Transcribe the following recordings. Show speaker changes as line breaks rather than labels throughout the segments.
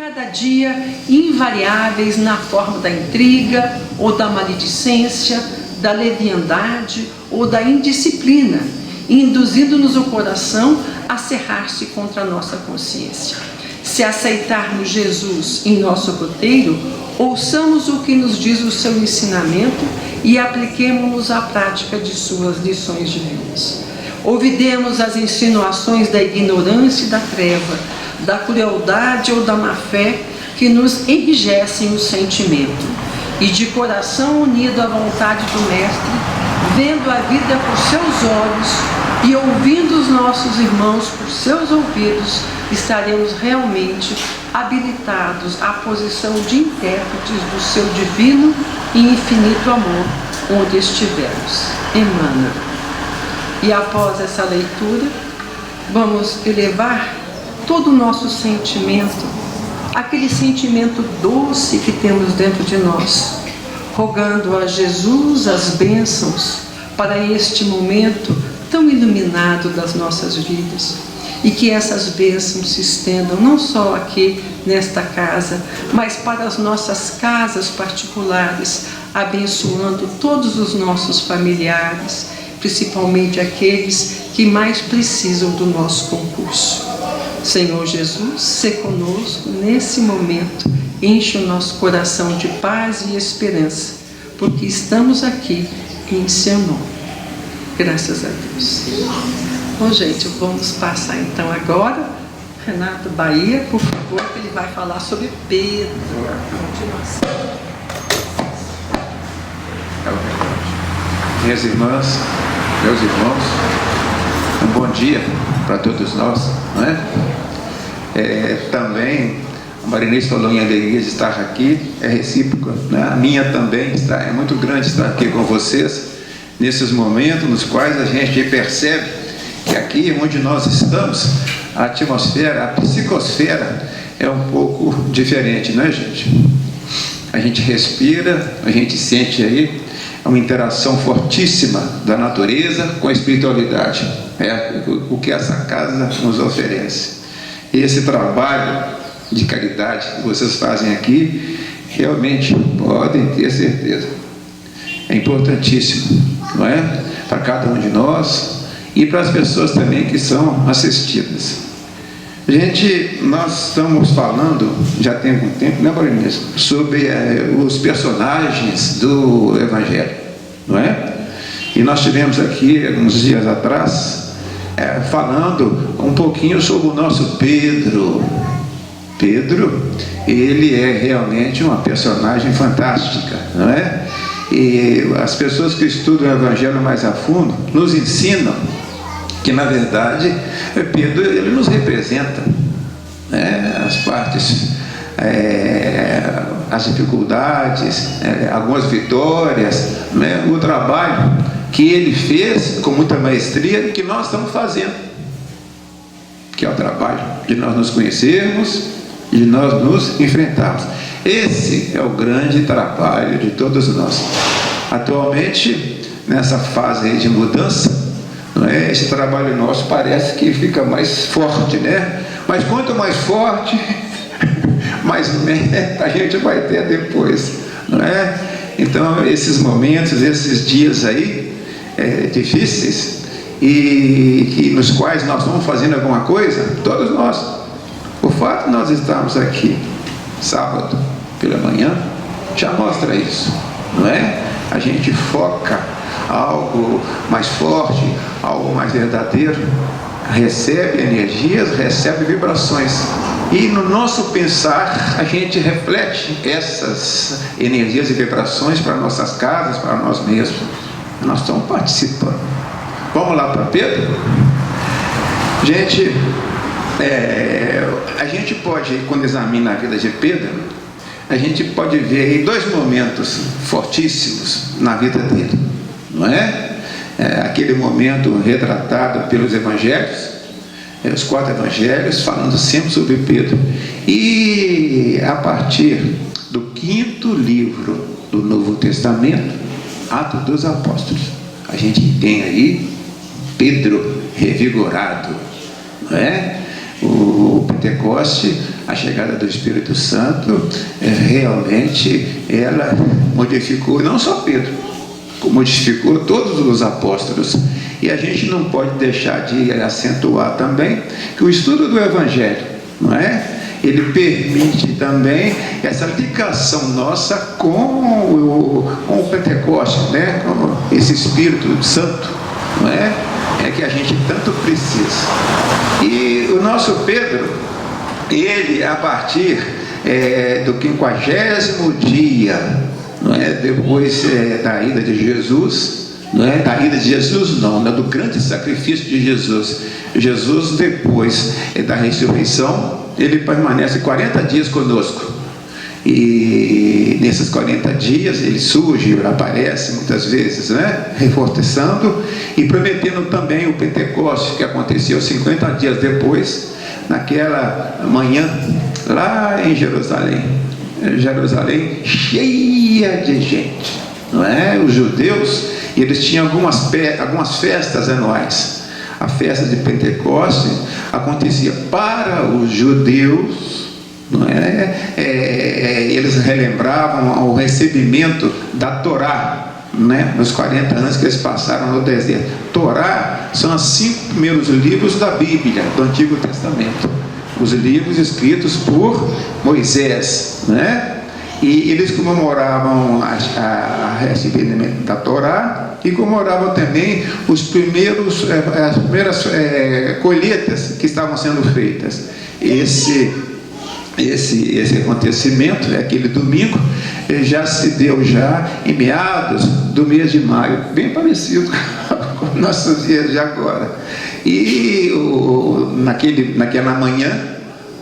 cada dia invariáveis na forma da intriga ou da maledicência, da leviandade ou da indisciplina, induzindo-nos o coração a cerrar-se contra a nossa consciência. Se aceitarmos Jesus em nosso roteiro, ouçamos o que nos diz o seu ensinamento e apliquemo-nos à prática de suas lições divinas. Ouvidemos as insinuações da ignorância e da treva, da crueldade ou da má-fé que nos enrijecem o sentimento. E de coração unido à vontade do Mestre, vendo a vida por seus olhos e ouvindo os nossos irmãos por seus ouvidos, estaremos realmente habilitados à posição de intérpretes do seu divino e infinito amor onde estivermos. Emmanuel. E após essa leitura, vamos elevar todo o nosso sentimento, aquele sentimento doce que temos dentro de nós, rogando a Jesus as bênçãos para este momento tão iluminado das nossas vidas, e que essas bênçãos se estendam não só aqui nesta casa, mas para as nossas casas particulares, abençoando todos os nossos familiares, principalmente aqueles que mais precisam do nosso concurso. Senhor Jesus, sê conosco nesse momento, enche o nosso coração de paz e esperança, porque estamos aqui em seu nome. Graças a Deus. Bom, gente, vamos passar então agora. Renato Bahia, por favor, que ele vai falar sobre Pedro. A continuação.
Minhas irmãs, meus irmãos, um bom dia para todos nós, não é? Também a Marinês falou em alegria de estar aqui, é recíproca, né? A minha também é muito grande estar aqui com vocês nesses momentos nos quais a gente percebe que aqui onde nós estamos, a atmosfera, a psicosfera é um pouco diferente, não é, gente? A gente respira, a gente sente aí uma interação fortíssima da natureza com a espiritualidade, é o que essa casa nos oferece. E esse trabalho de caridade que vocês fazem aqui, realmente podem ter certeza, é importantíssimo, não é? Para cada um de nós e para as pessoas também que são assistidas. Gente, nós estamos falando, já tem algum tempo, né, Marinês, sobre os personagens do Evangelho, não é? E nós tivemos aqui, alguns dias atrás, falando um pouquinho sobre o nosso Pedro. Pedro, ele é realmente uma personagem fantástica, não é? E as pessoas que estudam o Evangelho mais a fundo nos ensinam que, na verdade, Pedro, ele nos representa, né? As partes, as dificuldades, algumas vitórias, né? O trabalho que ele fez com muita maestria, que nós estamos fazendo, que é o trabalho de nós nos conhecermos e de nós nos enfrentarmos. Esse é o grande trabalho de todos nós. Atualmente, nessa fase aí de mudança, não é? Esse trabalho nosso parece que fica mais forte, né? Mas quanto mais forte, mais meta a gente vai ter depois, não é? Então, esses momentos, esses dias aí, difíceis, e nos quais nós vamos fazendo alguma coisa, todos nós, o fato de nós estarmos aqui sábado pela manhã já mostra isso, não é? A gente foca algo mais forte, algo mais verdadeiro, recebe energias, recebe vibrações, e no nosso pensar a gente reflete essas energias e vibrações para nossas casas, para nós mesmos. Nós estamos participando. Vamos lá para Pedro? Gente, a gente pode, quando examina a vida de Pedro, a gente pode ver aí dois momentos fortíssimos na vida dele, não é? Aquele momento retratado pelos evangelhos, os 4 evangelhos, falando sempre sobre Pedro, e a partir do 5º livro do Novo Testamento, Atos dos Apóstolos, a gente tem aí Pedro revigorado, não é? O Pentecoste a chegada do Espírito Santo, realmente ela modificou não só Pedro, modificou todos os apóstolos. E a gente não pode deixar de acentuar também que o estudo do Evangelho, não é? Ele permite também essa ligação nossa com o Pentecostes, né? Com esse Espírito Santo, não é? É que a gente tanto precisa. E o nosso Pedro, ele, a partir do 50º dia, não é? Depois da ida de Jesus, não é? Da ida de Jesus não, do grande sacrifício de Jesus. Jesus, depois da ressurreição, ele permanece 40 dias conosco. E nesses 40 dias ele surge, aparece muitas vezes, né? Reforçando e prometendo também o Pentecostes, que aconteceu 50 dias depois, naquela manhã, lá em Jerusalém. Jerusalém cheia de gente, não é? Os judeus, eles tinham algumas festas anuais. A festa de Pentecostes acontecia para os judeus, não é? Eles relembravam o recebimento da Torá, né? Nos 40 anos que eles passaram no deserto. Torá são os 5 primeiros livros da Bíblia, do Antigo Testamento, os livros escritos por Moisés, né? E eles comemoravam a recebimento da Torá e comemoravam também as primeiras colheitas que estavam sendo feitas. Esse acontecimento, aquele domingo, já se deu já em meados do mês de maio, bem parecido com nossos dias de agora. E naquela manhã,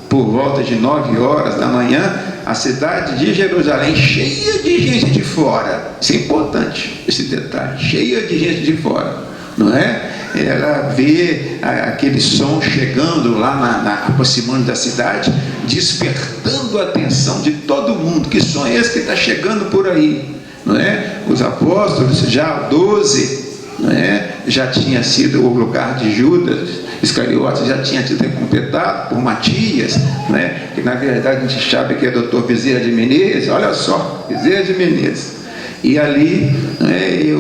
por volta de 9 horas da manhã, a cidade de Jerusalém cheia de gente de fora. Isso é importante, esse detalhe, cheia de gente de fora, não é? Ela vê aquele som chegando lá, aproximando da cidade, despertando a atenção de todo mundo. Que som é esse que está chegando por aí? Não é? Os apóstolos, já 12, não é? Já tinha sido o lugar de Judas Iscariotes, já tinha sido completado por Matias, né? Que na verdade a gente sabe que é doutor Bezerra de Menezes. Olha só, Bezerra de Menezes. E ali, né,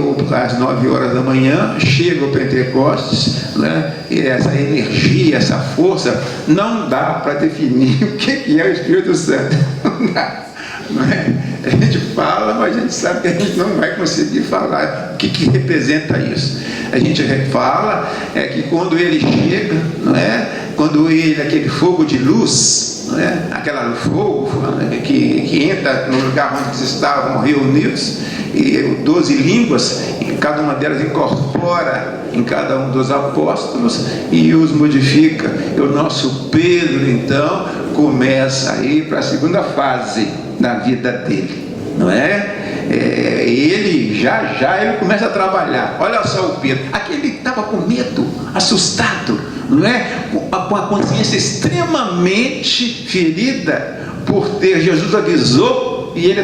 às 9 horas da manhã, chega o Pentecostes, né? E essa energia, essa força, não dá para definir o que é o Espírito Santo. Não dá. Não é? A gente fala, mas a gente sabe que a gente não vai conseguir falar o que representa isso. A gente fala que quando ele chega, não é? Quando aquele fogo de luz, não é? Aquele fogo que entra no lugar onde eles estavam reunidos, e 12 línguas, e cada uma delas incorpora em cada um dos apóstolos e os modifica. E o nosso Pedro, então, começa a ir para a segunda fase da vida dele, não é? Ele ele começa a trabalhar. Olha só o Pedro, aquele que estava com medo, assustado, não é? Com a consciência extremamente ferida por ter, Jesus avisou e ele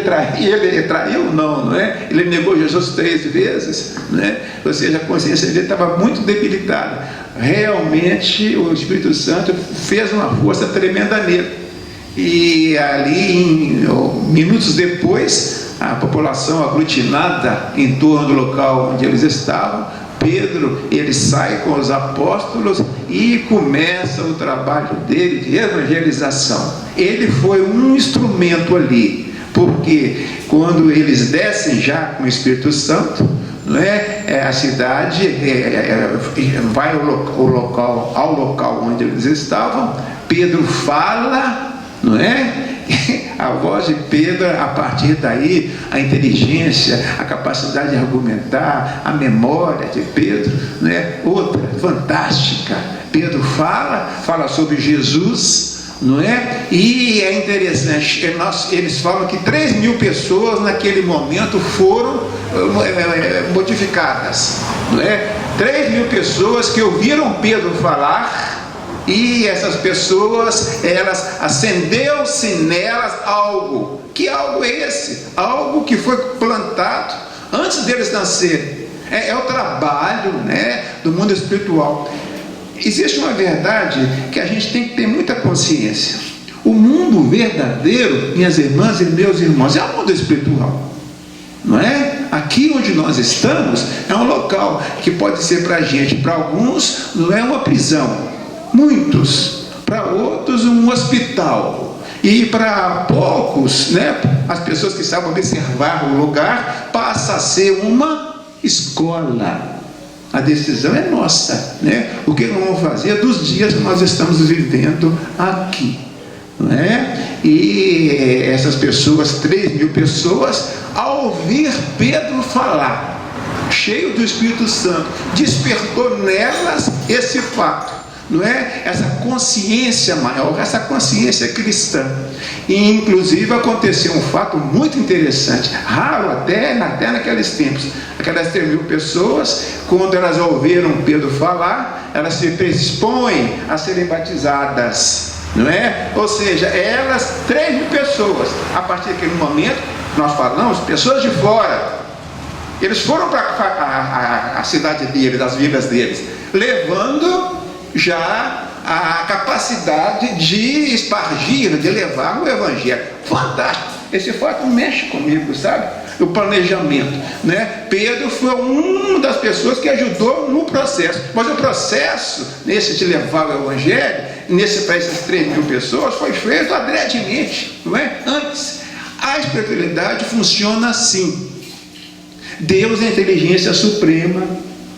traiu, não é? Ele negou Jesus 3 vezes, não é? Ou seja, a consciência dele estava muito debilitada. Realmente o Espírito Santo fez uma força tremenda nele. E ali, minutos depois, a população aglutinada em torno do local onde eles estavam, Pedro, ele sai com os apóstolos e começa o trabalho dele de evangelização. Ele foi um instrumento ali, porque quando eles descem já com o Espírito Santo, não é? A cidade vai ao local onde eles estavam. Pedro fala, não é? A voz de Pedro, a partir daí, a inteligência, a capacidade de argumentar, a memória de Pedro, não é? Outra, fantástica. Pedro fala sobre Jesus, não é? E é interessante, eles falam que 3.000 pessoas naquele momento foram modificadas, não é? 3.000 pessoas que ouviram Pedro falar. E essas pessoas, acendeu-se nelas algo. Que algo é esse? Algo que foi plantado antes deles nascerem. É o trabalho, né, do mundo espiritual. Existe uma verdade que a gente tem que ter muita consciência. O mundo verdadeiro, minhas irmãs e meus irmãos, é o mundo espiritual, não é? Aqui onde nós estamos é um local que pode ser para a gente, para alguns não é uma prisão, muitos, para outros um hospital, e para poucos, né, as pessoas que sabem observar o lugar, passa a ser uma escola. A decisão é nossa, né? O que nós vamos fazer dos dias que nós estamos vivendo aqui, não é? E essas pessoas, 3.000 pessoas, ao ouvir Pedro falar, cheio do Espírito Santo, despertou nelas esse fato, não é? Essa consciência maior, essa consciência cristã. E inclusive aconteceu um fato muito interessante, raro até naqueles tempos. Aquelas 3.000 pessoas, quando elas ouviram Pedro falar, elas se predispõem a serem batizadas, não é? Ou seja, elas, 3.000 pessoas, a partir daquele momento, nós falamos, pessoas de fora, eles foram para a cidade deles, as vilas deles, levando já a capacidade de espargir, de levar o Evangelho. Fantástico! Esse fato mexe comigo, sabe? O planejamento, né? Pedro foi uma das pessoas que ajudou no processo, mas o processo, nesse de levar o Evangelho, para essas 3.000 pessoas, foi feito adredemente, não é? Antes. A espiritualidade funciona assim. Deus é a inteligência suprema,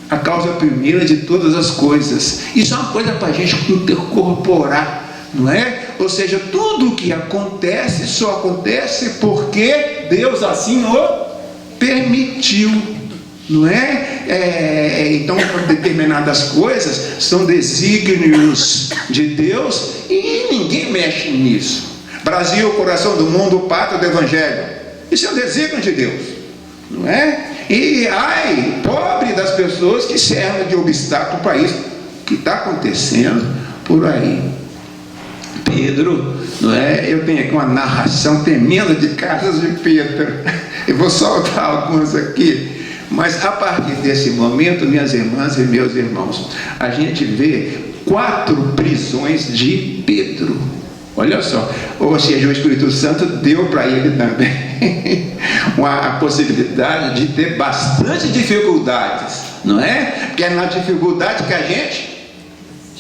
a causa primeira de todas as coisas. Isso é uma coisa para a gente incorporar, não é? Ou seja, tudo o que acontece só acontece porque Deus assim o permitiu, não é? Então, determinadas coisas são desígnios de Deus e ninguém mexe nisso. Brasil, coração do mundo, pátria do Evangelho. Isso é um desígnio de Deus, não é? E ai, pobre das pessoas que servem de obstáculo para isso que está acontecendo por aí. Pedro, não é? Eu tenho aqui uma narração tremenda de casos de Pedro. Eu vou soltar algumas aqui, mas a partir desse momento, minhas irmãs e meus irmãos, a gente vê 4 prisões de Pedro. Olha só, ou seja, o Espírito Santo deu para ele também a possibilidade de ter bastante dificuldades, não é? Porque é na dificuldade que a gente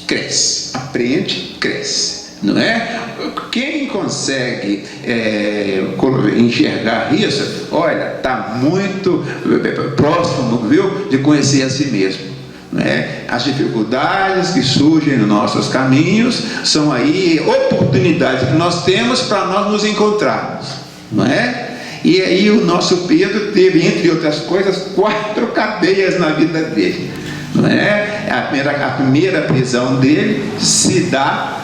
cresce, aprende, cresce, não é? Quem consegue enxergar isso, olha, está muito próximo, viu, de conhecer a si mesmo. As dificuldades que surgem nos nossos caminhos são aí oportunidades que nós temos para nós nos encontrarmos, não é? E aí o nosso Pedro teve, entre outras coisas, 4 cadeias na vida dele, não é? A primeira prisão dele se dá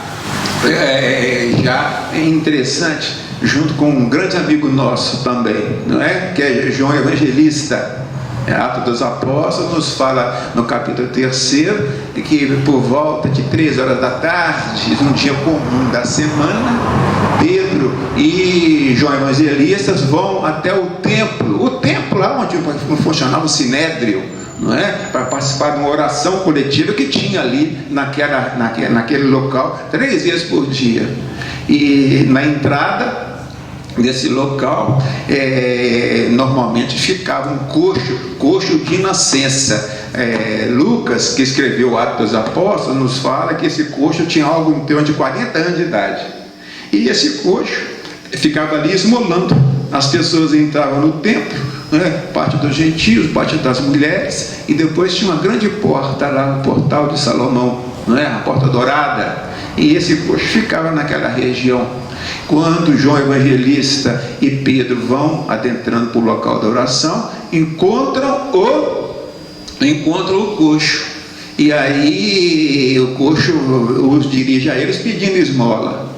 já é interessante, junto com um grande amigo nosso também, não é? Que é João Evangelista. Atos dos Apóstolos nos fala no capítulo 3 que por volta de 3 horas da tarde, um dia comum da semana, Pedro e João Evangelistas vão até o templo lá onde funcionava o Sinédrio, não é? Para participar de uma oração coletiva que tinha ali naquele local 3 vezes por dia. E na entrada desse local, normalmente ficava um coxo de nascença. Lucas, que escreveu o Atos dos Apóstolos, nos fala que esse coxo tinha algo em torno de 40 anos de idade. E esse coxo ficava ali esmolando. As pessoas entravam no templo, né? Parte dos gentios, parte das mulheres, e depois tinha uma grande porta lá no portal de Salomão, não é? A porta dourada. E esse coxo ficava naquela região. Quando João Evangelista e Pedro vão adentrando para o local da oração, encontram o coxo. E aí o coxo os dirige a eles pedindo esmola.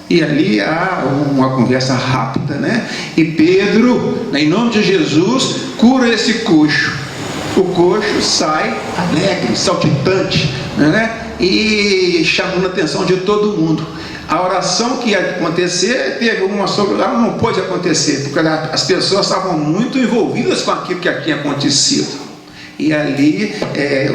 E ali há uma conversa rápida, né? E Pedro, em nome de Jesus, cura esse coxo. O coxo sai alegre, saltitante, né? E chamando a atenção de todo mundo. A oração que ia acontecer teve uma solução, não pôde acontecer, porque as pessoas estavam muito envolvidas com aquilo que tinha acontecido. E ali,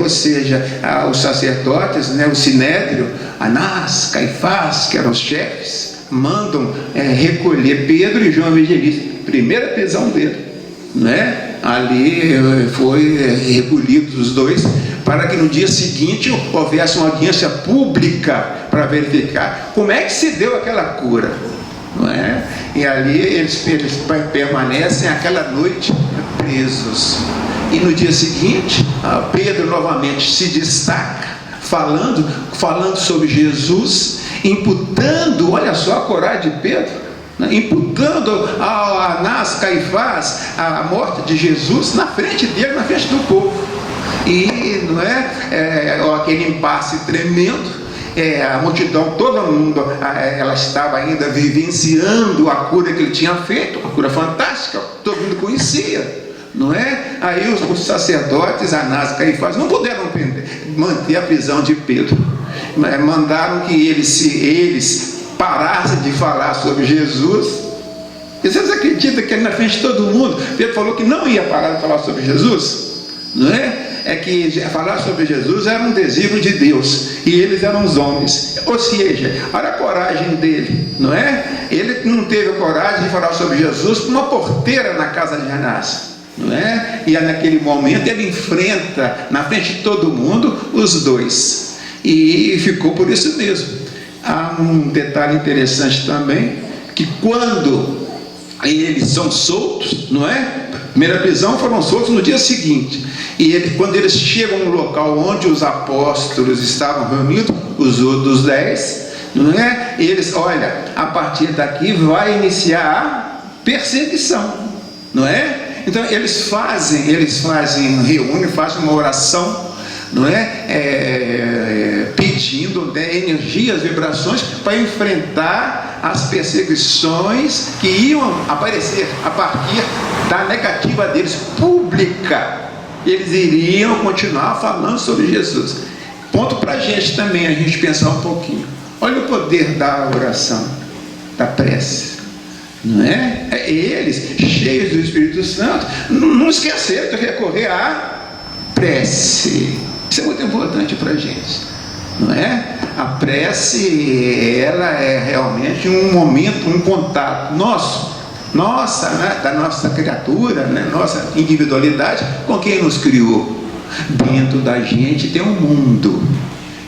ou seja, os sacerdotes, né, o Sinédrio, Anás, Caifás, que eram os chefes, mandam recolher Pedro e João Evangelista, primeira prisão dele, né? Ali foi recolhidos os dois, para que no dia seguinte houvesse uma audiência pública para verificar como é que se deu aquela cura, não é? E ali eles permanecem aquela noite presos. E no dia seguinte, Pedro novamente se destaca, falando sobre Jesus, imputando, olha só a coragem de Pedro, né? Imputando a Anás, Caifás, a morte de Jesus na frente dele, na frente do povo. E não aquele impasse tremendo. A multidão, todo mundo, ela estava ainda vivenciando a cura que ele tinha feito, uma cura fantástica, todo mundo conhecia, não é? Aí os sacerdotes, Anás e Caifás, não puderam manter a prisão de Pedro, mandaram que eles parassem de falar sobre Jesus. E vocês acreditam que na frente de todo mundo, Pedro falou que não ia parar de falar sobre Jesus? Não é? É que falar sobre Jesus era um desígnio de Deus, e eles eram os homens. Ou seja, olha a coragem dele, não é? Ele não teve a coragem de falar sobre Jesus com uma porteira na casa de Anás, não é? E naquele momento ele enfrenta, na frente de todo mundo, os dois, e ficou por isso mesmo. Há um detalhe interessante também, que quando eles são soltos, não é? Primeira prisão, foram soltos no dia seguinte. E quando eles chegam no local onde os apóstolos estavam reunidos, os outros 10, não é? Eles, olha, a partir daqui vai iniciar a perseguição, não é? Então eles reúnem, fazem uma oração, não é? Pedindo energias, vibrações para enfrentar as perseguições que iam aparecer a partir da negativa deles pública. Eles iriam continuar falando sobre Jesus. Ponto para a gente também, a gente pensar um pouquinho. Olha o poder da oração, da prece, não é? Eles, cheios do Espírito Santo, não esqueceram de recorrer à prece. Isso é muito importante para a gente, não é? A prece, ela é realmente um momento, um contato da nossa criatura, né? Nossa individualidade com quem nos criou. Dentro da gente tem um mundo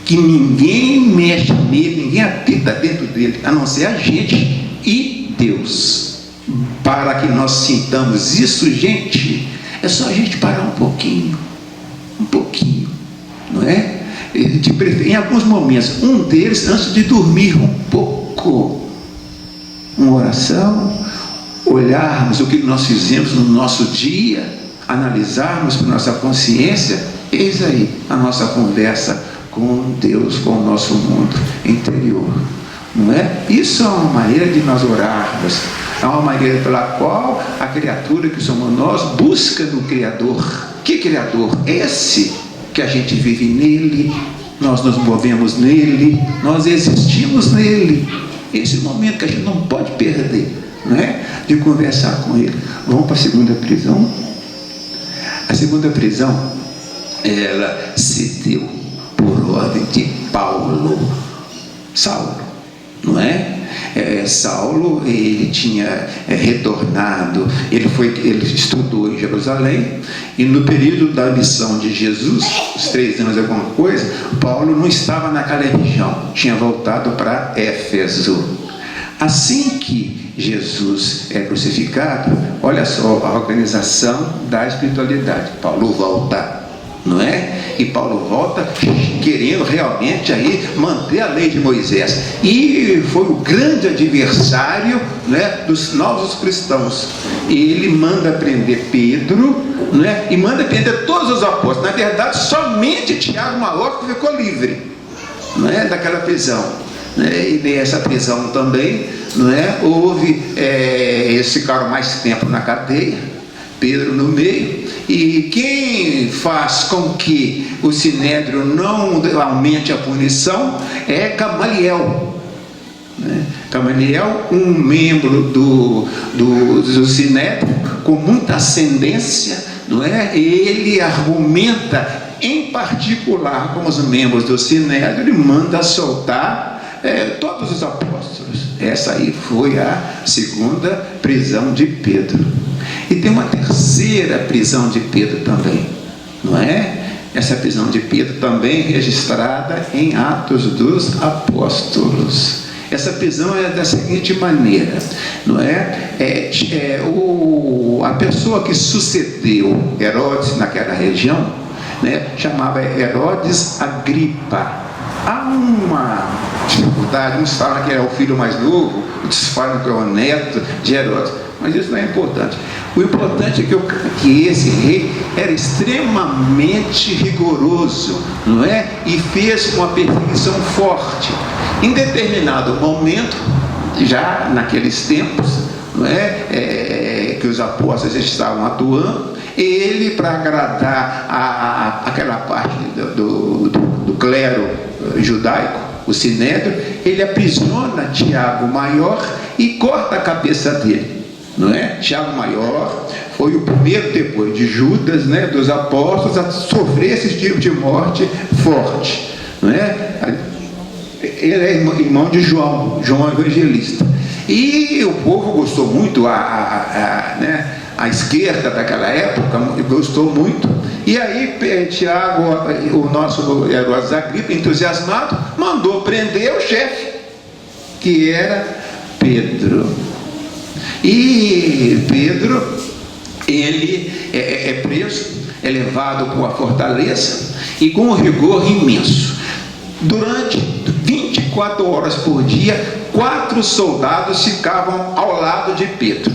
que ninguém mexe nele, ninguém habita dentro dele, a não ser a gente e Deus. Para que nós sintamos isso, gente, é só a gente parar um pouquinho, não é? Em alguns momentos, um deles antes de dormir um pouco, uma oração, olharmos o que nós fizemos no nosso dia, analisarmos com nossa consciência, eis aí a nossa conversa com Deus, com o nosso mundo interior, não é? Isso é uma maneira de nós orarmos, é uma maneira pela qual a criatura que somos nós busca no Criador. Que Criador? Esse que a gente vive nele, nós nos movemos nele, nós existimos nele. Esse momento que a gente não pode perder, não é? De conversar com ele. Vamos para a segunda prisão. A segunda prisão, ela se deu por ordem de Saulo, não é? Saulo, ele tinha retornado, ele estudou em Jerusalém, e no período da missão de Jesus, os 3 anos alguma coisa, Paulo não estava naquela região, tinha voltado para Éfeso. Assim que Jesus é crucificado, olha só a organização da espiritualidade. Paulo volta, não é? E Paulo volta querendo realmente aí manter a lei de Moisés, e foi o grande adversário, né, dos novos cristãos. E ele manda prender Pedro, né, e manda prender todos os apóstolos. Na verdade, somente Tiago Maior que ficou livre, não é, daquela prisão, né? E nessa prisão também, não é, houve eles ficaram mais tempo na cadeia, Pedro no meio. E quem faz com que o Sinédrio não aumente a punição é Gamaliel, né? Gamaliel, um membro do Sinédrio, com muita ascendência, não é? Ele argumenta em particular com os membros do Sinédrio e manda soltar todos os apóstolos. Essa aí foi a segunda prisão de Pedro. E tem uma terceira prisão de Pedro também, não é? Essa prisão de Pedro também registrada em Atos dos Apóstolos. Essa prisão é da seguinte maneira, não é? A pessoa que sucedeu Herodes naquela região, né, chamava Herodes Agripa. Há uma dificuldade, uns falam que é o filho mais novo, outros falam que é o neto de Herodes, mas isso não é importante. O importante é que esse rei era extremamente rigoroso, não é? E fez uma perseguição forte. Em determinado momento, já naqueles tempos, não é? Que os apóstolos estavam atuando, ele, para agradar aquela parte do clero judaico, o sinédrio, ele aprisiona Tiago Maior e corta a cabeça dele, não é? Tiago Maior foi o primeiro, depois de Judas, né, dos apóstolos, a sofrer esse tipo de morte forte, não é? Ele é irmão de João Evangelista, e o povo gostou muito, né, a esquerda daquela época gostou muito, e aí Tiago, o nosso Herodes Agripa, entusiasmado, mandou prender o chefe, que era Pedro. E Pedro, ele é preso, é levado para uma fortaleza, e com um rigor imenso. Durante 24 horas por dia, 4 soldados ficavam ao lado de Pedro.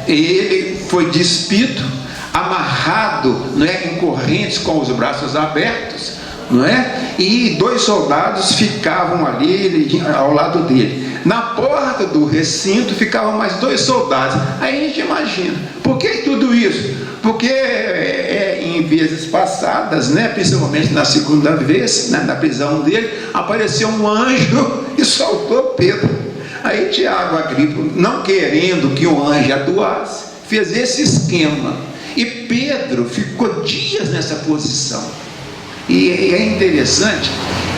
Ele foi despido, amarrado, não é, em correntes com os braços abertos, não é? E 2 soldados ficavam ali ao lado dele. Na porta do recinto ficavam mais 2 soldados. Aí a gente imagina, por que tudo isso? Porque em vezes passadas, né, principalmente na segunda vez, né, na prisão dele, apareceu um anjo e soltou Pedro. Aí Tiago Agripa, não querendo que o anjo atuasse, fez esse esquema. E Pedro ficou dias nessa posição. E é interessante,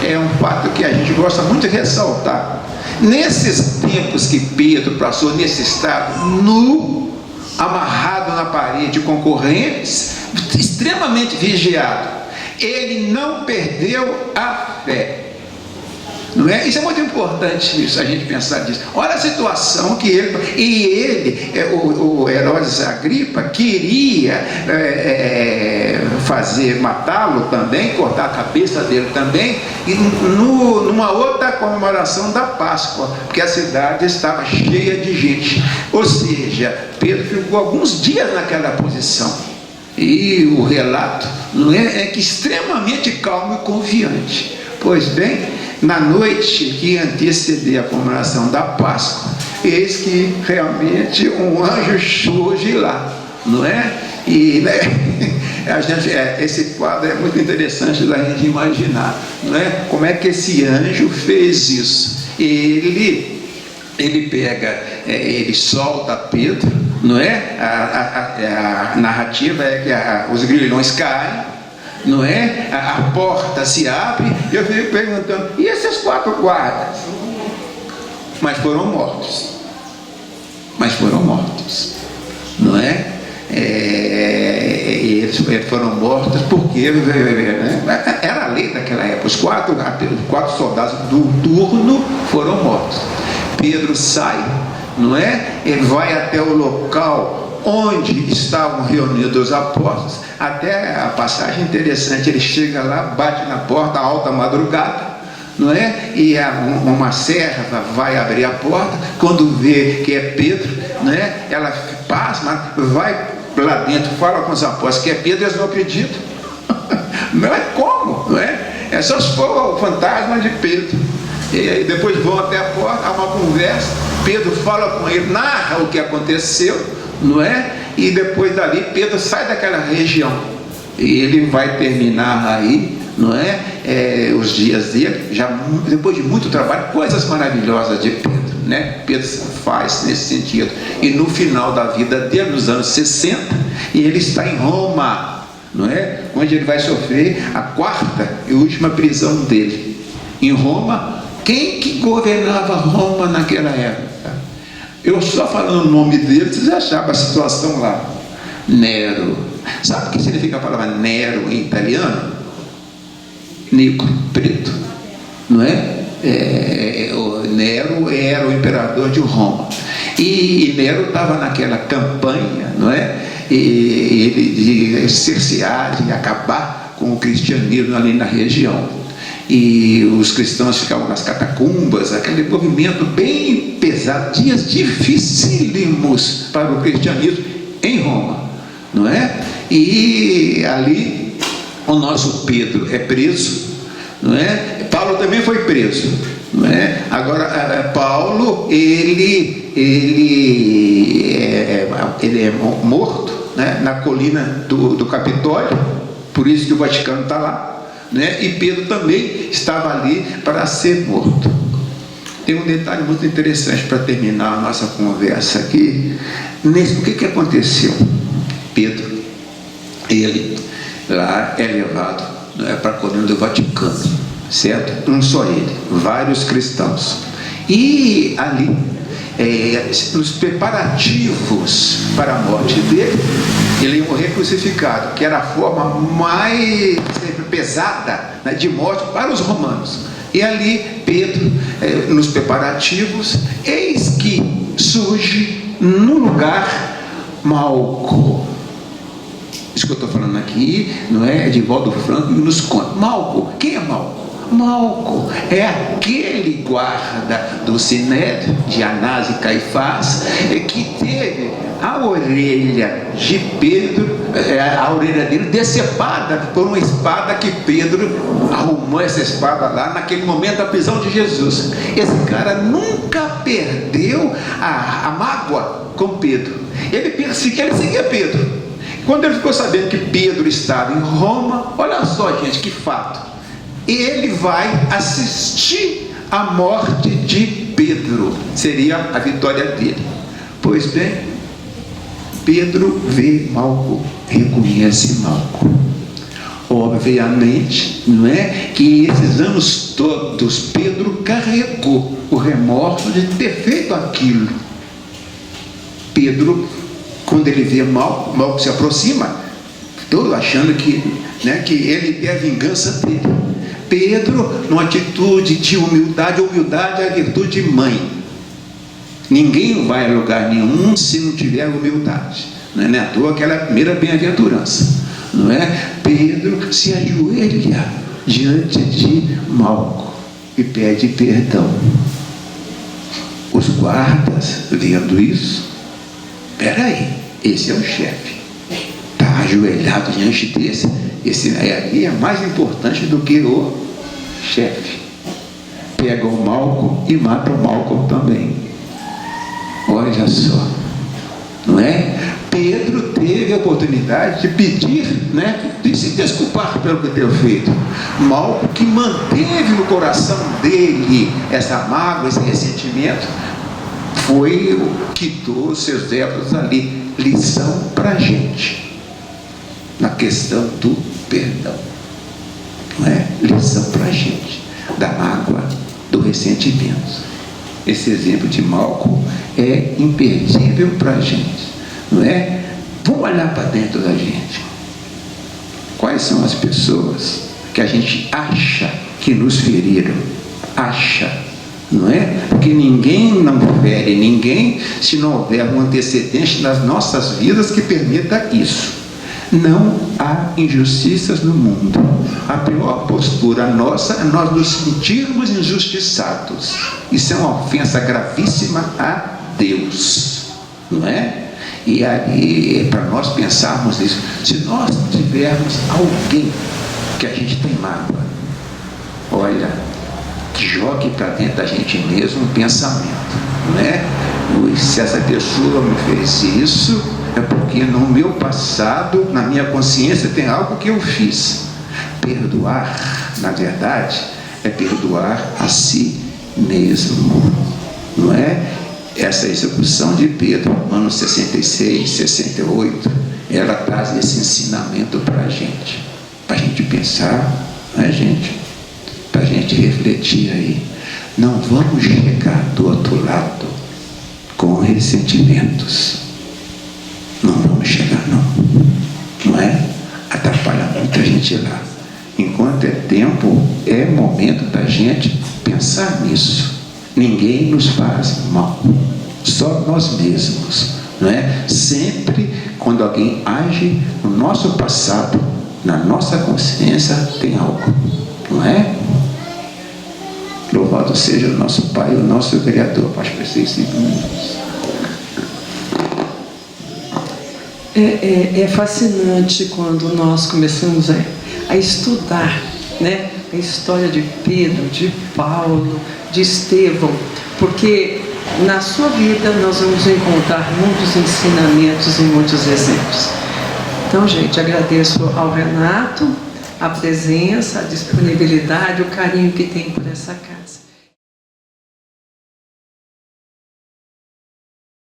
é um fato que a gente gosta muito de ressaltar. Nesses tempos que Pedro passou nesse estado, nu, amarrado na parede, com correntes, extremamente vigiado, ele não perdeu a fé. Não é? Isso é muito importante, isso, a gente pensar nisso. Olha a situação que ele, o Herodes Agripa, queria matá-lo também, cortar a cabeça dele também, e numa outra comemoração da Páscoa, porque a cidade estava cheia de gente. Ou seja, Pedro ficou alguns dias naquela posição. E o relato, não é que extremamente calmo e confiante. Pois bem, na noite que antecedia a comemoração da Páscoa, eis que realmente um anjo surge lá, não é? E né, esse quadro é muito interessante da gente imaginar, não é? Como é que esse anjo fez isso? Ele pega, ele solta Pedro, não é? A narrativa é que os grilhões caem, não é? A porta se abre, e eu fico perguntando, e esses 4 guardas? Mas foram mortos, não é? Eles foram mortos porque era a lei daquela época. Os 4 soldados do turno foram mortos. Pedro sai, não é? Ele vai até o local onde estavam reunidos os apóstolos. Até a passagem interessante, ele chega lá, bate na porta, alta madrugada, não é? E uma serva vai abrir a porta. Quando vê que é Pedro, não é? Ela passa, vai lá dentro, fala com os apóstolos que é Pedro, eles não acreditam. Não é como, não é? É só se for o fantasma de Pedro. E aí depois vão até a porta, há uma conversa, Pedro fala com ele, narra o que aconteceu, não é? E depois dali Pedro sai daquela região e ele vai terminar aí, não é? Os dias dele, já depois de muito trabalho, coisas maravilhosas de Pedro, né? Pedro faz nesse sentido. E no final da vida dele, nos anos 60, ele está em Roma, não é? Onde ele vai sofrer a 4ª e última prisão dele. Em Roma, quem que governava Roma naquela época? Eu só falando o nome dele, vocês achavam a situação lá. Nero. Sabe o que significa a palavra Nero em italiano? Negro, preto. Não é? O Nero era o imperador de Roma. E Nero estava naquela campanha, não é? Ele de cercear, de acabar com o cristianismo ali na região. E os cristãos ficavam nas catacumbas, aquele movimento bem pesado, dias dificílimos para o cristianismo em Roma, não é? E ali o nosso Pedro é preso, não é? Paulo também foi preso, não é? Agora Paulo ele é morto, né? Na colina do Capitólio, por isso que o Vaticano está lá, né? E Pedro também estava ali para ser morto. Tem um detalhe muito interessante para terminar a nossa conversa aqui. O que aconteceu? Pedro, ele lá é levado, né, para a colina do Vaticano, certo? Não só ele, vários cristãos. E ali, nos preparativos para a morte dele, ele ia morrer crucificado, que era a forma mais pesada, né, de morte para os romanos. E ali Pedro, nos preparativos, eis que surge no lugar Malco. Isso que eu estou falando aqui não é de Valdo Franco e nos conta. Malco, quem é Malco? Malco é aquele guarda do Sinédrio de Anás e Caifás, que teve a orelha de Pedro, a orelha dele decepada por uma espada que Pedro arrumou, essa espada lá naquele momento da prisão de Jesus. Esse cara nunca perdeu a mágoa com Pedro. Ele seguia Pedro. Quando ele ficou sabendo que Pedro estava em Roma, olha só, gente, que fato. Ele vai assistir à morte de Pedro. Seria a vitória dele. Pois bem, Pedro vê Malco, reconhece Malco. Obviamente, não é que esses anos todos Pedro carregou o remorso de ter feito aquilo. Pedro, quando ele vê Malco se aproxima, todo achando que ele é a vingança dele. Pedro, numa atitude de humildade é a virtude de mãe. Ninguém vai a lugar nenhum se não tiver humildade. Não é à toa aquela primeira bem-aventurança, não é? Pedro se ajoelha diante de Malco e pede perdão. Os guardas, vendo isso, peraí, esse é o chefe, está ajoelhado diante desse, esse aí é mais importante do que o chefe. Pega o Malco e mata o Malco também. Olha só, não é? Pedro teve a oportunidade de pedir, né, de se desculpar pelo que teve feito. Malco, que manteve no coração dele essa mágoa, esse ressentimento, foi o que quitou seus débitos ali. Lição para a gente na questão do perdão, não é? Lição para a gente da mágoa, do ressentimento. Esse exemplo de Malco é imperdível para a gente, não é? Vamos olhar para dentro da gente. Quais são as pessoas que a gente acha que nos feriram? Acha, não é? Porque ninguém não fere ninguém se não houver um antecedente nas nossas vidas que permita isso. Não há injustiças no mundo. A pior postura nossa é nós nos sentirmos injustiçados. Isso é uma ofensa gravíssima a Deus, não é? E aí, para nós pensarmos nisso, se nós tivermos alguém que a gente tem mágoa, olha, jogue para dentro da gente mesmo um pensamento, não é? Se essa pessoa me fez isso, é porque no meu passado, na minha consciência, tem algo que eu fiz. Perdoar, na verdade, é perdoar a si mesmo, não é? Essa execução de Pedro, anos 66, 68, ela traz esse ensinamento para a gente pensar, não é, gente? Para a gente refletir aí. Não vamos chegar do outro lado com ressentimentos. Não vamos chegar, não é? Atrapalha muita gente lá. Enquanto é tempo, é momento da gente pensar nisso. Ninguém nos faz mal, só nós mesmos, não é? Sempre quando alguém age no nosso passado, na nossa consciência, tem algo, não é? Louvado seja o nosso Pai, o nosso Criador. Acho que vocês 5 minutos.
É fascinante quando nós começamos a estudar, né, a história de Pedro, de Paulo, de Estevão, porque na sua vida nós vamos encontrar muitos ensinamentos e muitos exemplos. Então, gente, agradeço ao Renato a presença, a disponibilidade, o carinho que tem por essa casa.